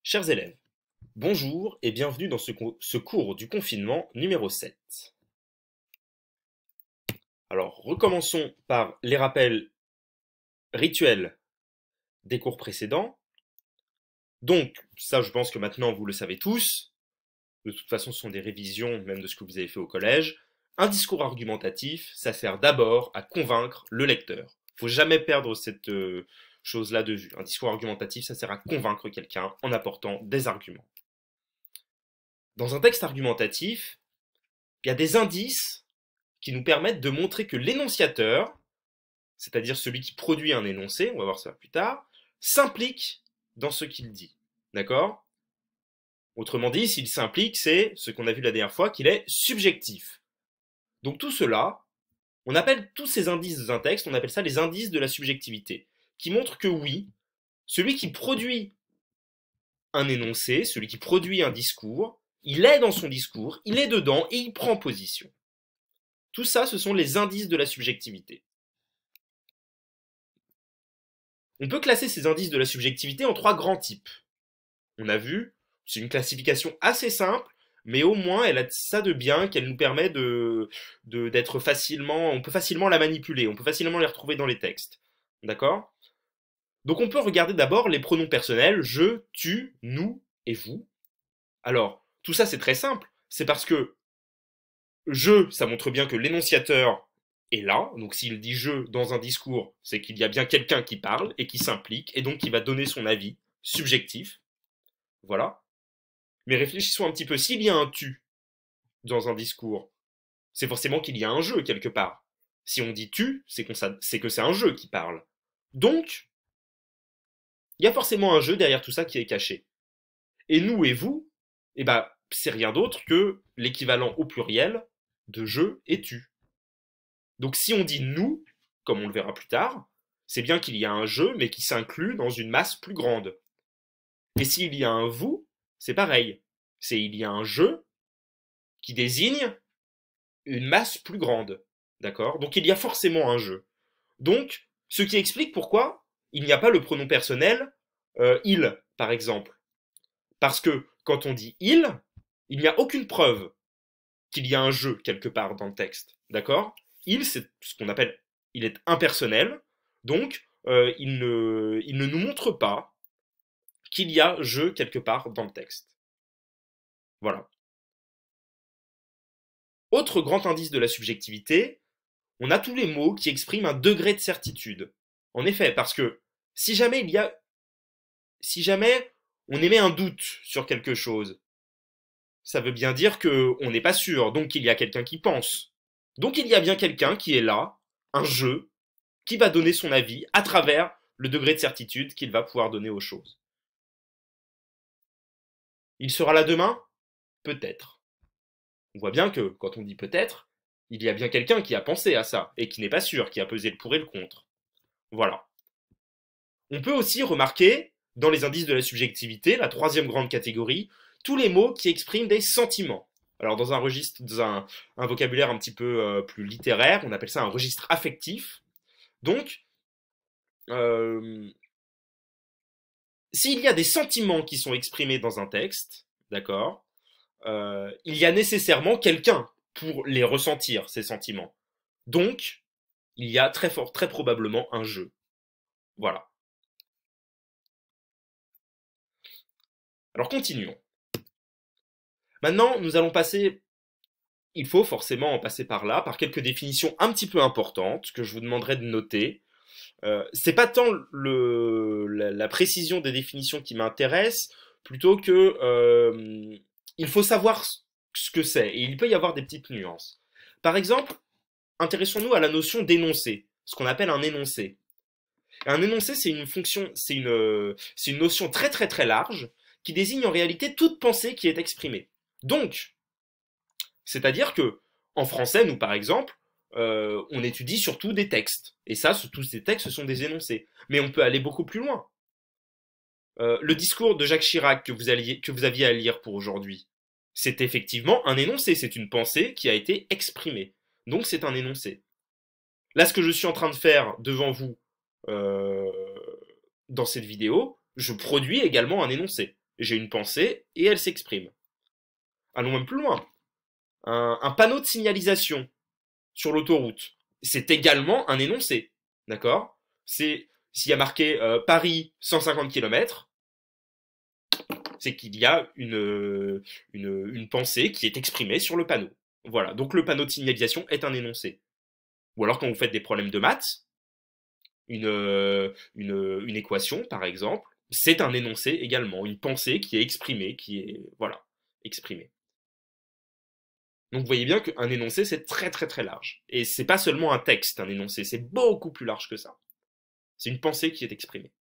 Chers élèves, bonjour et bienvenue dans ce cours du confinement numéro 7. Alors, recommençons par les rappels rituels des cours précédents. Donc, ça je pense que maintenant vous le savez tous. De toute façon, ce sont des révisions même de ce que vous avez fait au collège. Un discours argumentatif, ça sert d'abord à convaincre le lecteur. Il ne faut jamais perdre cette chose-là de vue. Un discours argumentatif, ça sert à convaincre quelqu'un en apportant des arguments. Dans un texte argumentatif, il y a des indices qui nous permettent de montrer que l'énonciateur, c'est-à-dire celui qui produit un énoncé, on va voir ça plus tard, s'implique dans ce qu'il dit. D'accord? Autrement dit, s'il s'implique, c'est ce qu'on a vu la dernière fois, qu'il est subjectif. Donc tout cela, on appelle tous ces indices d'un texte, on appelle ça les indices de la subjectivité, qui montrent que oui, celui qui produit un énoncé, celui qui produit un discours, il est dans son discours, il est dedans et il prend position. Tout ça, ce sont les indices de la subjectivité. On peut classer ces indices de la subjectivité en trois grands types. On a vu, c'est une classification assez simple, mais au moins elle a ça de bien qu'elle nous permet d'être facilement, on peut facilement la manipuler, on peut facilement les retrouver dans les textes. D'accord? Donc on peut regarder d'abord les pronoms personnels, je, tu, nous et vous. Alors, tout ça c'est très simple, c'est parce que je, ça montre bien que l'énonciateur est là, donc s'il dit je dans un discours, c'est qu'il y a bien quelqu'un qui parle et qui s'implique, et donc qui va donner son avis subjectif. Voilà. Mais réfléchissons un petit peu, s'il y a un tu dans un discours, c'est forcément qu'il y a un jeu quelque part. Si on dit tu, c'est que c'est un jeu qui parle. Donc, il y a forcément un jeu derrière tout ça qui est caché. Et nous et vous, eh ben, c'est rien d'autre que l'équivalent au pluriel de je et tu. Donc si on dit nous, comme on le verra plus tard, c'est bien qu'il y a un je, mais qui s'inclut dans une masse plus grande. Et s'il y a un vous, c'est pareil. C'est il y a un je qui désigne une masse plus grande. D'accord? Donc il y a forcément un je. Donc, ce qui explique pourquoi il n'y a pas le pronom personnel il, par exemple. Parce que quand on dit il n'y a aucune preuve qu'il y a un je quelque part dans le texte. D'accord? Il, c'est ce qu'on appelle, il est impersonnel, donc il ne nous montre pas qu'il y a je quelque part dans le texte. Voilà. Autre grand indice de la subjectivité, on a tous les mots qui expriment un degré de certitude. En effet, parce que si jamais si jamais on émet un doute sur quelque chose, ça veut bien dire qu'on n'est pas sûr, donc il y a quelqu'un qui pense. Donc il y a bien quelqu'un qui est là, un je, qui va donner son avis à travers le degré de certitude qu'il va pouvoir donner aux choses. Il sera là demain? Peut-être. On voit bien que quand on dit peut-être, il y a bien quelqu'un qui a pensé à ça et qui n'est pas sûr, qui a pesé le pour et le contre. Voilà. On peut aussi remarquer, dans les indices de la subjectivité, la troisième grande catégorie, tous les mots qui expriment des sentiments. Alors dans un registre, un vocabulaire un petit peu plus littéraire, on appelle ça un registre affectif. Donc, euh, s'il y a des sentiments qui sont exprimés dans un texte, d'accord, il y a nécessairement quelqu'un pour les ressentir, ces sentiments. Donc, il y a très probablement un jeu. Voilà. Alors continuons. Maintenant, nous allons passer, il faut forcément en passer par là, par quelques définitions un petit peu importantes que je vous demanderai de noter. C'est pas tant la précision des définitions qui m'intéresse, plutôt que il faut savoir ce que c'est, et il peut y avoir des petites nuances. Par exemple, intéressons-nous à la notion d'énoncé, ce qu'on appelle un énoncé. Un énoncé, c'est une fonction, c'est une notion très large qui désigne en réalité toute pensée qui est exprimée. Donc, c'est-à-dire que en français, nous par exemple, on étudie surtout des textes, et ça, tous ces textes, ce sont des énoncés. Mais on peut aller beaucoup plus loin. Le discours de Jacques Chirac que vous aviez à lire pour aujourd'hui, c'est effectivement un énoncé, c'est une pensée qui a été exprimée. Donc c'est un énoncé. Là, ce que je suis en train de faire devant vous euh, dans cette vidéo, je produis également un énoncé. j'ai une pensée et elle s'exprime. Allons même plus loin. Un panneau de signalisation sur l'autoroute, c'est également un énoncé. D'accord? C'est s'il y a marqué Paris 150 km, c'est qu'il y a une pensée qui est exprimée sur le panneau. Voilà, donc le panneau de signalisation est un énoncé. Ou alors quand vous faites des problèmes de maths, une équation par exemple, c'est un énoncé également, une pensée qui est exprimée, qui est, voilà, exprimée. Donc vous voyez bien qu'un énoncé c'est très très très large. Et c'est pas seulement un texte, un énoncé, c'est beaucoup plus large que ça. C'est une pensée qui est exprimée.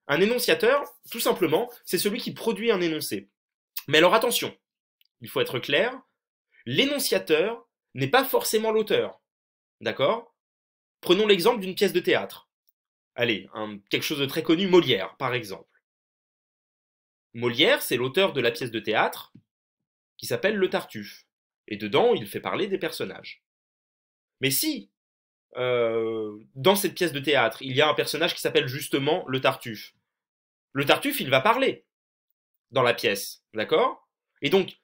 Un énonciateur, tout simplement, c'est celui qui produit un énoncé. Mais alors attention, il faut être clair, l'énonciateur n'est pas forcément l'auteur. D'accord? Prenons l'exemple d'une pièce de théâtre. Allez, quelque chose de très connu, Molière, par exemple. Molière, c'est l'auteur de la pièce de théâtre qui s'appelle Le Tartuffe. Et dedans, il fait parler des personnages. Mais si, dans cette pièce de théâtre, il y a un personnage qui s'appelle justement Le Tartuffe, le Tartuffe, il va parler dans la pièce, d'accord? Et donc,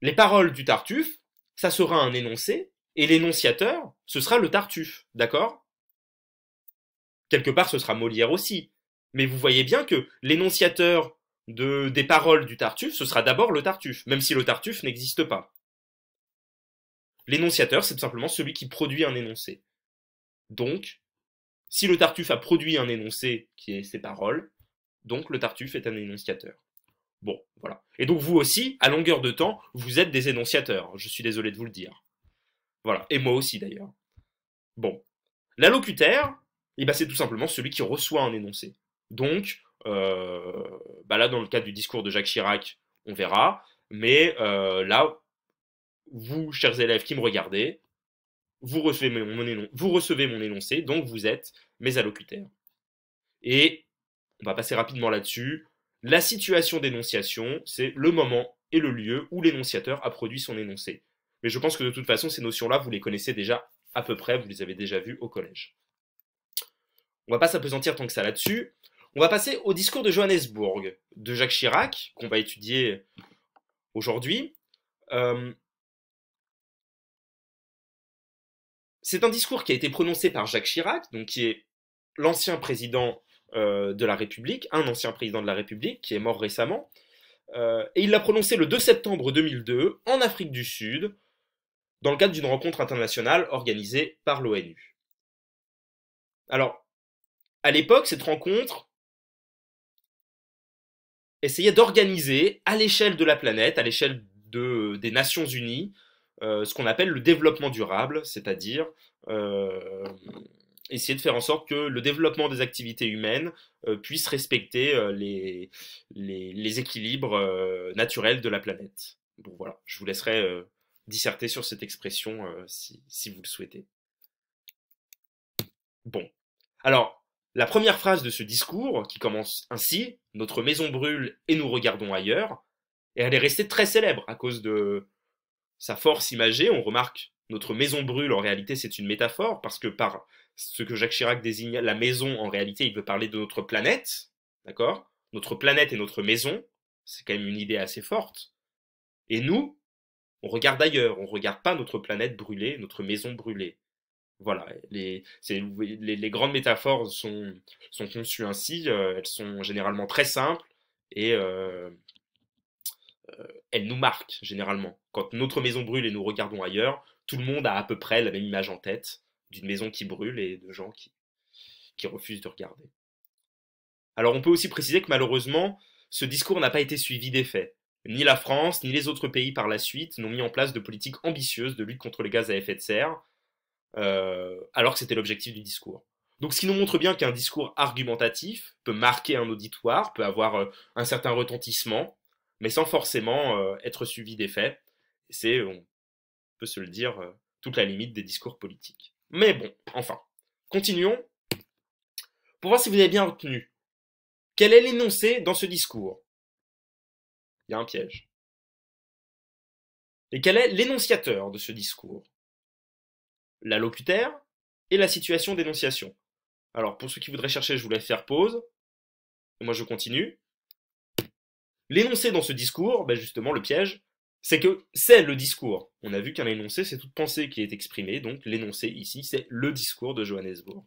les paroles du Tartuffe, ça sera un énoncé, et l'énonciateur, ce sera le Tartuffe, d'accord? Quelque part, ce sera Molière aussi. Mais vous voyez bien que l'énonciateur des paroles du Tartuffe, ce sera d'abord le Tartuffe, même si le Tartuffe n'existe pas. L'énonciateur, c'est tout simplement celui qui produit un énoncé. Donc, si le Tartuffe a produit un énoncé qui est ses paroles, donc le Tartuffe est un énonciateur. Bon, voilà. Et donc vous aussi, à longueur de temps, vous êtes des énonciateurs. Je suis désolé de vous le dire. Voilà. Et moi aussi d'ailleurs. Bon. L'allocutaire, eh ben, c'est tout simplement celui qui reçoit un énoncé. Donc, là, dans le cadre du discours de Jacques Chirac, on verra. Mais là, vous, chers élèves qui me regardez, vous recevez mon énoncé, donc vous êtes mes allocutaires. Et on va passer rapidement là-dessus. La situation d'énonciation, c'est le moment et le lieu où l'énonciateur a produit son énoncé. Mais je pense que de toute façon, ces notions-là, vous les connaissez déjà à peu près, vous les avez déjà vues au collège. On va pas s'apesantir tant que ça là-dessus. On va passer au discours de Johannesburg de Jacques Chirac, qu'on va étudier aujourd'hui. C'est un discours qui a été prononcé par Jacques Chirac, donc qui est l'ancien président de la République, un ancien président de la République qui est mort récemment. Et il l'a prononcé le 2 septembre 2002 en Afrique du Sud, dans le cadre d'une rencontre internationale organisée par l'ONU. Alors, à l'époque, cette rencontre essayait d'organiser à l'échelle de la planète, à l'échelle des Nations Unies, ce qu'on appelle le développement durable, c'est-à-dire essayer de faire en sorte que le développement des activités humaines puisse respecter les équilibres naturels de la planète. Bon voilà, je vous laisserai disserter sur cette expression si vous le souhaitez. Bon, alors, la première phrase de ce discours, qui commence ainsi, notre maison brûle et nous regardons ailleurs, et elle est restée très célèbre à cause de sa force imagée. On remarque notre maison brûle, en réalité c'est une métaphore, parce que par ce que Jacques Chirac désigne la maison, en réalité il veut parler de notre planète, d'accord? Notre planète et notre maison, c'est quand même une idée assez forte. Et nous, on regarde ailleurs, on ne regarde pas notre planète brûlée, notre maison brûlée. Voilà, les grandes métaphores sont conçues ainsi, elles sont généralement très simples et elles nous marquent généralement. Quand notre maison brûle et nous regardons ailleurs, tout le monde a à peu près la même image en tête d'une maison qui brûle et de gens qui refusent de regarder. Alors on peut aussi préciser que malheureusement, ce discours n'a pas été suivi d'effet. Ni la France, ni les autres pays par la suite n'ont mis en place de politiques ambitieuses de lutte contre les gaz à effet de serre, alors que c'était l'objectif du discours. Donc ce qui nous montre bien qu'un discours argumentatif peut marquer un auditoire, peut avoir un certain retentissement, mais sans forcément être suivi des faits. C'est, on peut se le dire, toute la limite des discours politiques. Mais bon, enfin, continuons pour voir si vous avez bien retenu. Quel est l'énoncé dans ce discours? Il y a un piège. Et quel est l'énonciateur de ce discours? L'allocutaire et la situation d'énonciation. Alors, pour ceux qui voudraient chercher, je vous laisse faire pause. Et moi, je continue. L'énoncé dans ce discours, ben justement, le piège, c'est que c'est le discours. On a vu qu'un énoncé, c'est toute pensée qui est exprimée, donc l'énoncé ici, c'est le discours de Johannesburg.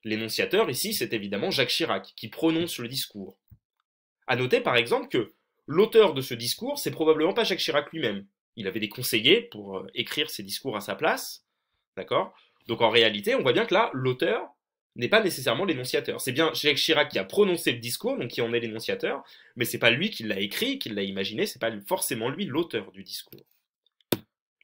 L'énonciateur ici, c'est évidemment Jacques Chirac, qui prononce le discours. À noter par exemple que l'auteur de ce discours, c'est probablement pas Jacques Chirac lui-même. Il avait des conseillers pour écrire ses discours à sa place, d'accord? Donc en réalité, on voit bien que là, l'auteur n'est pas nécessairement l'énonciateur. C'est bien Jacques Chirac qui a prononcé le discours, donc qui en est l'énonciateur, mais c'est pas lui qui l'a écrit, qui l'a imaginé, c'est pas forcément lui l'auteur du discours.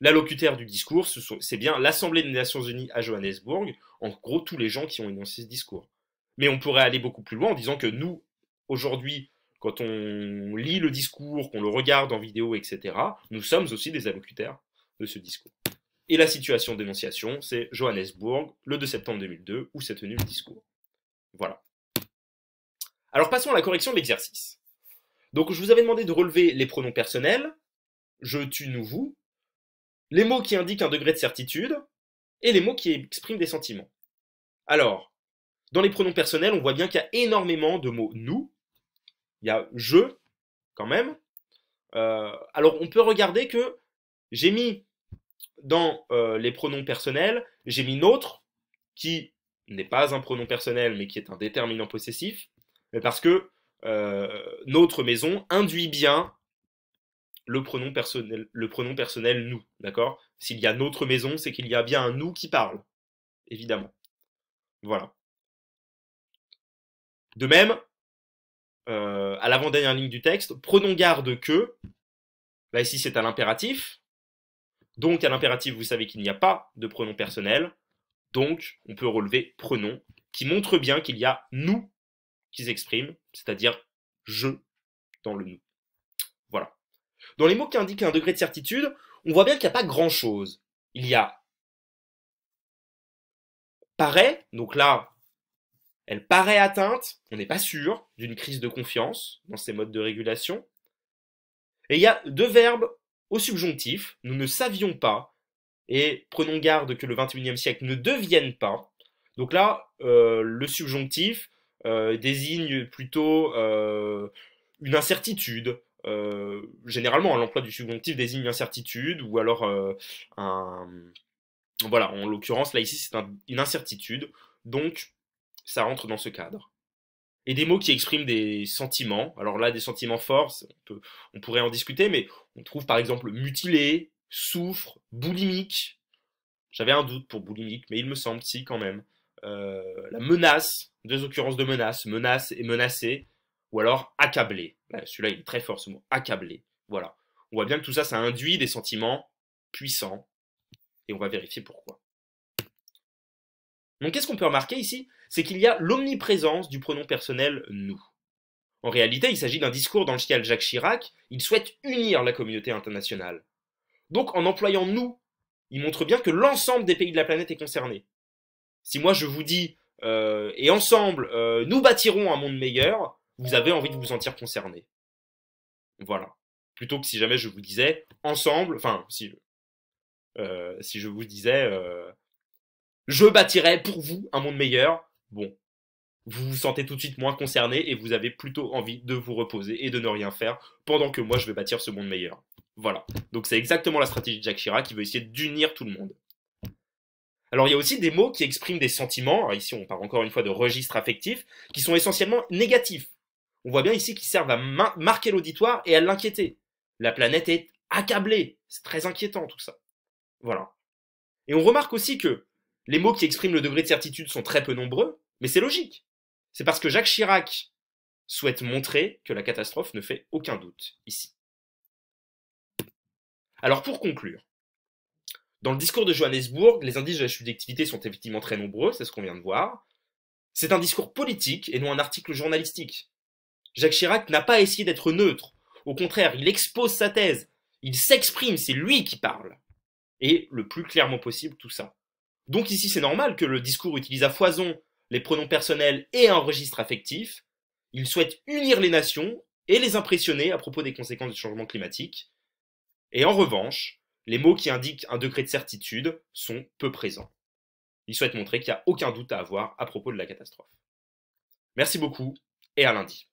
L'allocutaire du discours, c'est bien l'Assemblée des Nations Unies à Johannesburg, en gros tous les gens qui ont énoncé ce discours. Mais on pourrait aller beaucoup plus loin en disant que nous, aujourd'hui, quand on lit le discours, qu'on le regarde en vidéo, etc., nous sommes aussi des allocutaires de ce discours. Et la situation d'énonciation, c'est Johannesburg, le 2 septembre 2002, où s'est tenu le discours. Voilà. Alors passons à la correction de l'exercice. Donc je vous avais demandé de relever les pronoms personnels, je, tu, nous, vous, les mots qui indiquent un degré de certitude, et les mots qui expriment des sentiments. Alors, dans les pronoms personnels, on voit bien qu'il y a énormément de mots nous, il y a je, quand même. Alors on peut regarder que j'ai mis dans les pronoms personnels, j'ai mis notre, qui n'est pas un pronom personnel, mais qui est un déterminant possessif, mais parce que notre maison induit bien le pronom personnel nous, d'accord? S'il y a notre maison, c'est qu'il y a bien un nous qui parle, évidemment. Voilà. De même, à l'avant-dernière ligne du texte, prenons garde que, là ici c'est à l'impératif, donc à l'impératif vous savez qu'il n'y a pas de pronom personnel, donc on peut relever pronom, qui montre bien qu'il y a nous qui s'exprime, c'est-à-dire je dans le nous. Voilà. Dans les mots qui indiquent un degré de certitude, on voit bien qu'il n'y a pas grand-chose. Il y a paraît, donc là, elle paraît atteinte, on n'est pas sûr d'une crise de confiance dans ces modes de régulation. Et il y a deux verbes au subjonctif, nous ne savions pas, et prenons garde que le XXIe siècle ne devienne pas. Donc là, le subjonctif désigne plutôt une incertitude. Généralement, l'emploi du subjonctif désigne une incertitude ou alors un... Voilà, en l'occurrence, là ici, c'est une incertitude. Donc, ça rentre dans ce cadre. Et des mots qui expriment des sentiments. Alors là, des sentiments forts, on pourrait en discuter, mais on trouve par exemple mutilé, souffre, boulimique. J'avais un doute pour boulimique, mais il me semble si quand même. La menace, deux occurrences de menace, menace et menacé, ou alors accablé. Celui-là, il est très fort ce mot, accablé. Voilà. On voit bien que tout ça, ça induit des sentiments puissants, et on va vérifier pourquoi. Donc qu'est-ce qu'on peut remarquer ici? C'est qu'il y a l'omniprésence du pronom personnel nous. En réalité, il s'agit d'un discours dans lequel Jacques Chirac, il souhaite unir la communauté internationale. Donc en employant nous, il montre bien que l'ensemble des pays de la planète est concerné. Si moi je vous dis et ensemble nous bâtirons un monde meilleur, vous avez envie de vous sentir concerné. Voilà. Plutôt que si jamais je vous disais ensemble, enfin si je vous disais je bâtirai pour vous un monde meilleur, bon, vous vous sentez tout de suite moins concerné et vous avez plutôt envie de vous reposer et de ne rien faire pendant que moi je vais bâtir ce monde meilleur. Voilà. Donc c'est exactement la stratégie de Jacques Chirac qui veut essayer d'unir tout le monde. Alors il y a aussi des mots qui expriment des sentiments, alors ici on parle encore une fois de registres affectifs, qui sont essentiellement négatifs. On voit bien ici qu'ils servent à marquer l'auditoire et à l'inquiéter. La planète est accablée, c'est très inquiétant tout ça. Voilà. Et on remarque aussi que les mots qui expriment le degré de certitude sont très peu nombreux, mais c'est logique. C'est parce que Jacques Chirac souhaite montrer que la catastrophe ne fait aucun doute ici. Alors pour conclure, dans le discours de Johannesburg, les indices de la subjectivité sont effectivement très nombreux, c'est ce qu'on vient de voir. C'est un discours politique et non un article journalistique. Jacques Chirac n'a pas essayé d'être neutre. Au contraire, il expose sa thèse. Il s'exprime, c'est lui qui parle. Et le plus clairement possible, tout ça. Donc ici, c'est normal que le discours utilise à foison les pronoms personnels et un registre affectif. Il souhaite unir les nations et les impressionner à propos des conséquences du changement climatique. Et en revanche, les mots qui indiquent un degré de certitude sont peu présents. Il souhaite montrer qu'il n'y a aucun doute à avoir à propos de la catastrophe. Merci beaucoup et à lundi.